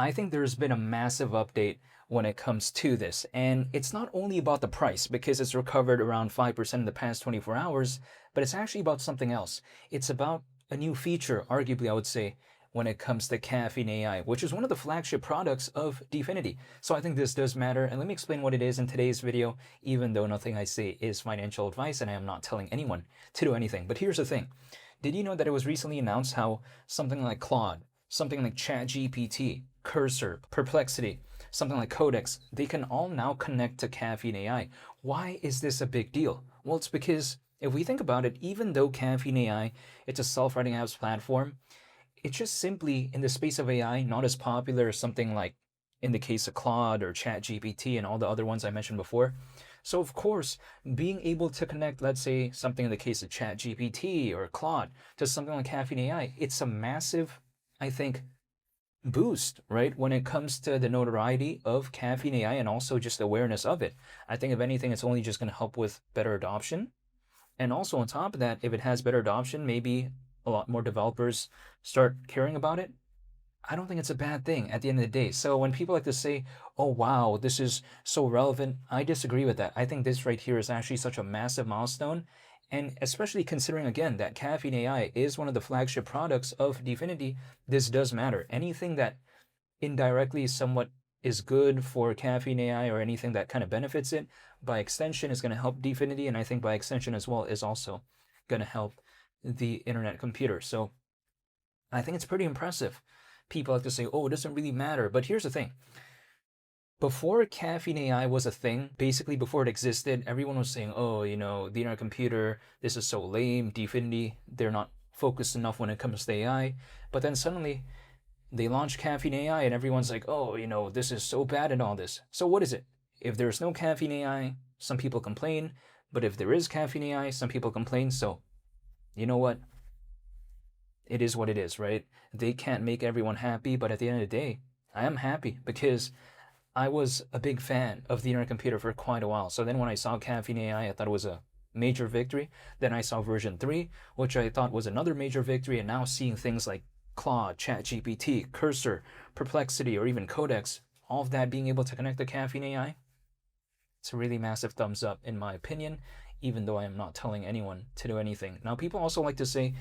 I think there's been a massive update when it comes to this. And it's not only about the price because it's recovered around 5% in the past 24 hours, but it's actually about something else. It's about a new feature, arguably, I would say, when it comes to Caffeine AI, which is one of the flagship products of Dfinity. So I think this does matter. And let me explain what it is in today's video, even though nothing I say is financial advice and I am not telling anyone to do anything. But here's the thing. Did you know that it was recently announced how something like Claude, something like ChatGPT, Cursor, Perplexity, something like Codex, they can all now connect to Caffeine AI. Why is this a big deal? Well, it's because if we think about it, even though Caffeine AI, it's a self-writing apps platform, it's just simply in the space of AI, not as popular as something like in the case of Claude or ChatGPT and all the other ones I mentioned before. So of course, being able to connect, let's say something in the case of ChatGPT or Claude to something like Caffeine AI, it's a massive, I think, boost, right? When it comes to the notoriety of Caffeine AI and also just awareness of it. I think if anything, it's only just going to help with better adoption. And also on top of that, if it has better adoption, maybe a lot more developers start caring about it. I don't think it's a bad thing at the end of the day. So when people like to say, oh, wow, this is so relevant, I disagree with that. I think this right here is actually such a massive milestone. And especially considering, again, that Caffeine AI is one of the flagship products of Dfinity, this does matter. Anything that indirectly somewhat is good for Caffeine AI or anything that kind of benefits it, by extension is going to help Dfinity. And I think by extension as well is also going to help the internet computer. So I think it's pretty impressive. People like to say, oh, it doesn't really matter. But here's the thing. Before Caffeine AI was a thing, basically before it existed, everyone was saying, oh, the internet computer, this is so lame, Dfinity, they're not focused enough when it comes to AI. But then suddenly they launched Caffeine AI and everyone's like, oh, this is so bad and all this. So what is it? If there's no Caffeine AI, some people complain. But if there is Caffeine AI, some people complain. So you know what? It is what it is, right? They can't make everyone happy, but at the end of the day, I am happy because I was a big fan of the internet computer for quite a while. So then when I saw Caffeine AI, I thought it was a major victory. Then I saw version 3, which I thought was another major victory. And now seeing things like Claude, ChatGPT, Cursor, Perplexity, or even Codex, all of that being able to connect to Caffeine AI, it's a really massive thumbs up in my opinion, even though I am not telling anyone to do anything. Now, people also like to say,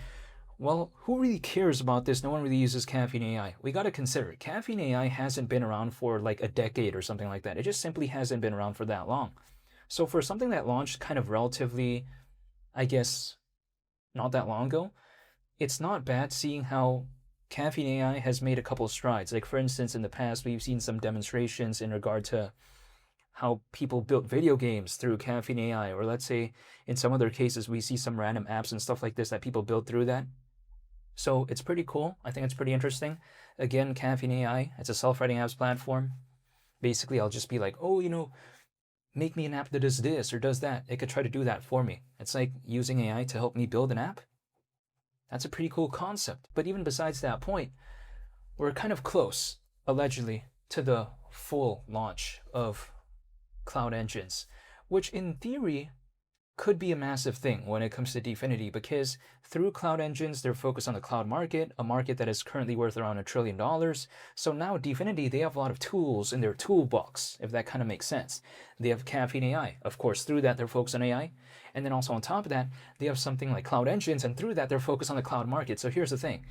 well, who really cares about this? No one really uses Caffeine AI. We got to consider it. Caffeine AI hasn't been around for like a decade or something like that. It just simply hasn't been around for that long. So for something that launched kind of relatively, I guess, not that long ago, it's not bad seeing how Caffeine AI has made a couple of strides. Like for instance, in the past, we've seen some demonstrations in regard to how people built video games through Caffeine AI, or let's say in some other cases, we see some random apps and stuff like this that people built through that. So it's pretty cool. I think it's pretty interesting. Again, Caffeine AI, it's a self-writing apps platform. Basically, I'll just be like, oh, make me an app that does this or does that. It could try to do that for me. It's like using AI to help me build an app. That's a pretty cool concept. But even besides that point, we're kind of close, allegedly, to the full launch of cloud engines, which in theory could be a massive thing when it comes to Dfinity, because through cloud engines, they're focused on the cloud market, a market that is currently worth around $1 trillion. So now Dfinity, they have a lot of tools in their toolbox, if that kind of makes sense. They have Caffeine AI. Of course, through that, they're focused on AI. And then also on top of that, they have something like cloud engines, and through that, they're focused on the cloud market. So here's the thing.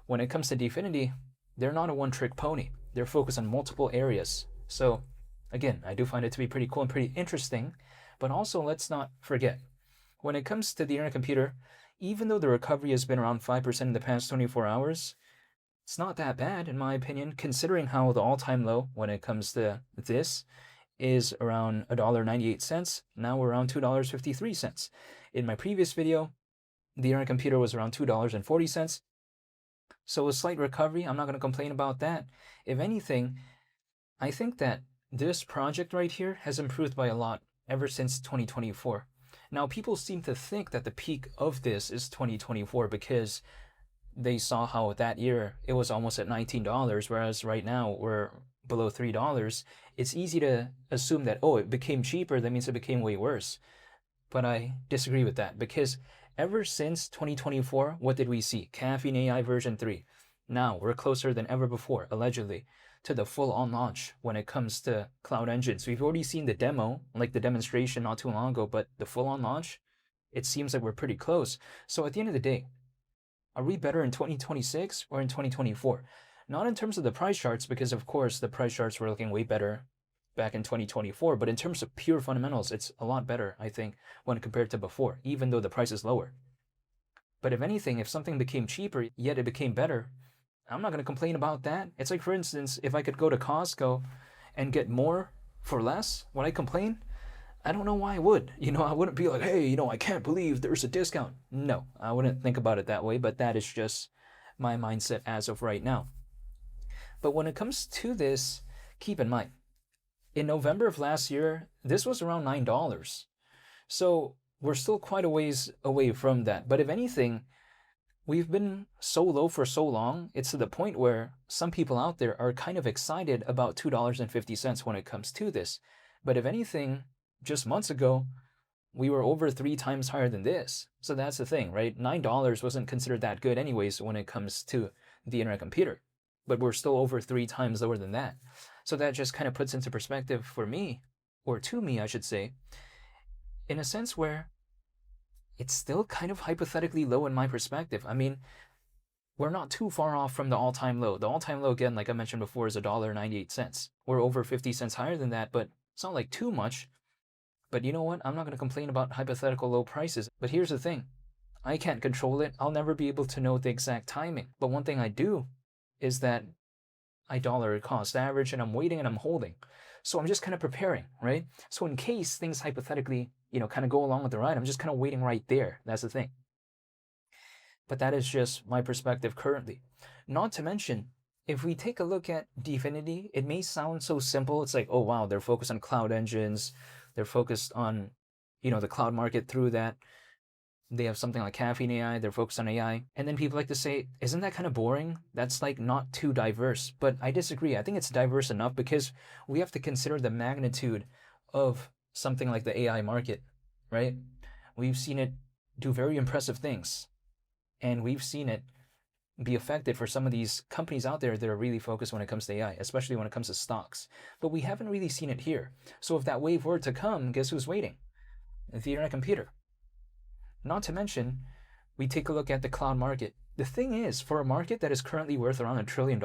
When it comes to Dfinity, they're not a one-trick pony. They're focused on multiple areas. So again, I do find it to be pretty cool and pretty interesting. But also, let's not forget, when it comes to the internet computer, even though the recovery has been around 5% in the past 24 hours, it's not that bad, in my opinion, considering how the all-time low when it comes to this is around $1.98. Now we're around $2.53. In my previous video, the internet computer was around $2.40. So a slight recovery. I'm not going to complain about that. If anything, I think that this project right here has improved by a lot ever since 2024. Now, people seem to think that the peak of this is 2024 because they saw how that year it was almost at $19, whereas right now we're below $3. It's easy to assume that, oh, it became cheaper, that means it became way worse. But I disagree with that, because ever since 2024, what did we see? Caffeine AI version 3. Now we're closer than ever before, allegedly. to the full-on launch when it comes to cloud engines. We've already seen the demo, like the demonstration not too long ago, but the full-on launch, it seems like we're pretty close. So at the end of the day, are we better in 2026 or in 2024? Not in terms of the price charts, because of course the price charts were looking way better back in 2024, but in terms of pure fundamentals, it's a lot better, I think, when compared to before, even though the price is lower. But if anything, if something became cheaper, yet it became better, I'm not going to complain about that. It's like, for instance, if I could go to Costco and get more for less, would I complain? I don't know why I would. I wouldn't be like, hey, I can't believe there's a discount. No, I wouldn't think about it that way, but that is just my mindset as of right now. But when it comes to this, keep in mind, in November of last year, this was around $9. So we're still quite a ways away from that. But if anything, we've been so low for so long, it's to the point where some people out there are kind of excited about $2.50 when it comes to this. But if anything, just months ago, we were over 3 times higher than this. So that's the thing, right? $9 wasn't considered that good anyways when it comes to the internet computer. But we're still over 3 times lower than that. So that just kind of puts into perspective for me, or to me, I should say, in a sense where it's still kind of hypothetically low in my perspective. I mean, we're not too far off from the all-time low. The all-time low, again, like I mentioned before, is $1.98. We're over 50 cents higher than that, but it's not like too much. But you know what? I'm not going to complain about hypothetical low prices. But here's the thing. I can't control it. I'll never be able to know the exact timing. But one thing I do is that I dollar cost average, and I'm waiting and I'm holding. So I'm just kind of preparing, right? So in case things hypothetically, kind of go along with the ride, I'm just kind of waiting right there. That's the thing. But that is just my perspective currently. Not to mention, if we take a look at Dfinity, it may sound so simple. It's like, oh wow, they're focused on cloud engines. They're focused on, the cloud market through that. They have something like Caffeine AI. They're focused on AI. And then people like to say, isn't that kind of boring? That's like not too diverse. But I disagree. I think it's diverse enough because we have to consider the magnitude of something like the AI market, right? We've seen it do very impressive things. And we've seen it be affected for some of these companies out there that are really focused when it comes to AI, especially when it comes to stocks. But we haven't really seen it here. So if that wave were to come, guess who's waiting? The internet computer. Not to mention, we take a look at the cloud market. The thing is, for a market that is currently worth around $1 trillion,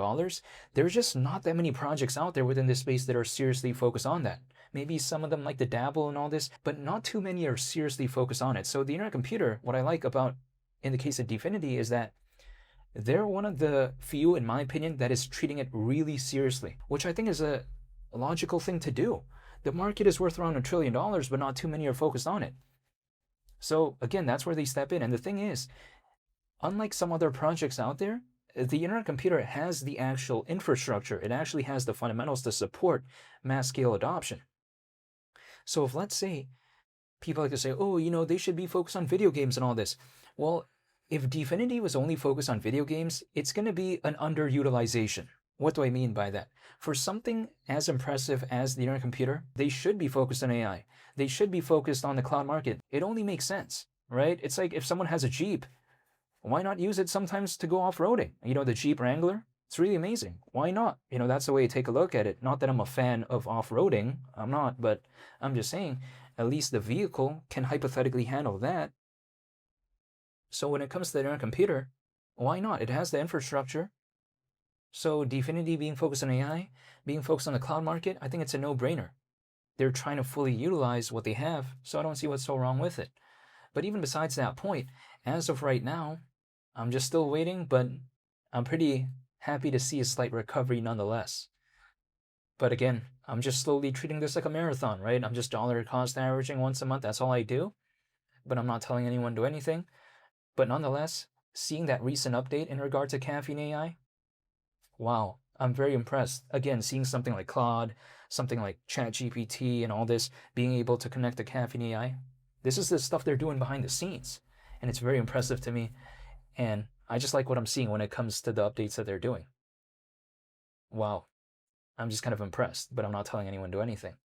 there's just not that many projects out there within this space that are seriously focused on that. Maybe some of them like to dabble and all this, but not too many are seriously focused on it. So the internet computer, what I like about, in the case of Dfinity, is that they're one of the few, in my opinion, that is treating it really seriously, which I think is a logical thing to do. The market is worth around $1 trillion, but not too many are focused on it. So again, that's where they step in. And the thing is, unlike some other projects out there, the internet computer has the actual infrastructure. It actually has the fundamentals to support mass scale adoption. So if, let's say, people like to say, oh, they should be focused on video games and all this. Well, if Dfinity was only focused on video games, it's going to be an underutilization. What do I mean by that? For something as impressive as the internet computer, they should be focused on AI. They should be focused on the cloud market. It only makes sense, right? It's like if someone has a Jeep, why not use it sometimes to go off-roading? The Jeep Wrangler, it's really amazing. Why not? That's the way to take a look at it. Not that I'm a fan of off-roading. I'm not, but I'm just saying, at least the vehicle can hypothetically handle that. So when it comes to the internet computer, why not? It has the infrastructure. So Dfinity being focused on AI, being focused on the cloud market, I think it's a no-brainer. They're trying to fully utilize what they have, so I don't see what's so wrong with it. But even besides that point, as of right now, I'm just still waiting, but I'm pretty happy to see a slight recovery nonetheless. But again, I'm just slowly treating this like a marathon, right? I'm just dollar cost averaging once a month. That's all I do. But I'm not telling anyone to do anything. But nonetheless, seeing that recent update in regard to Caffeine AI, wow, I'm very impressed. Again, seeing something like Claude, something like ChatGPT and all this, being able to connect to Caffeine AI, this is the stuff they're doing behind the scenes. And it's very impressive to me. And I just like what I'm seeing when it comes to the updates that they're doing. Wow. I'm just kind of impressed, but I'm not telling anyone to do anything.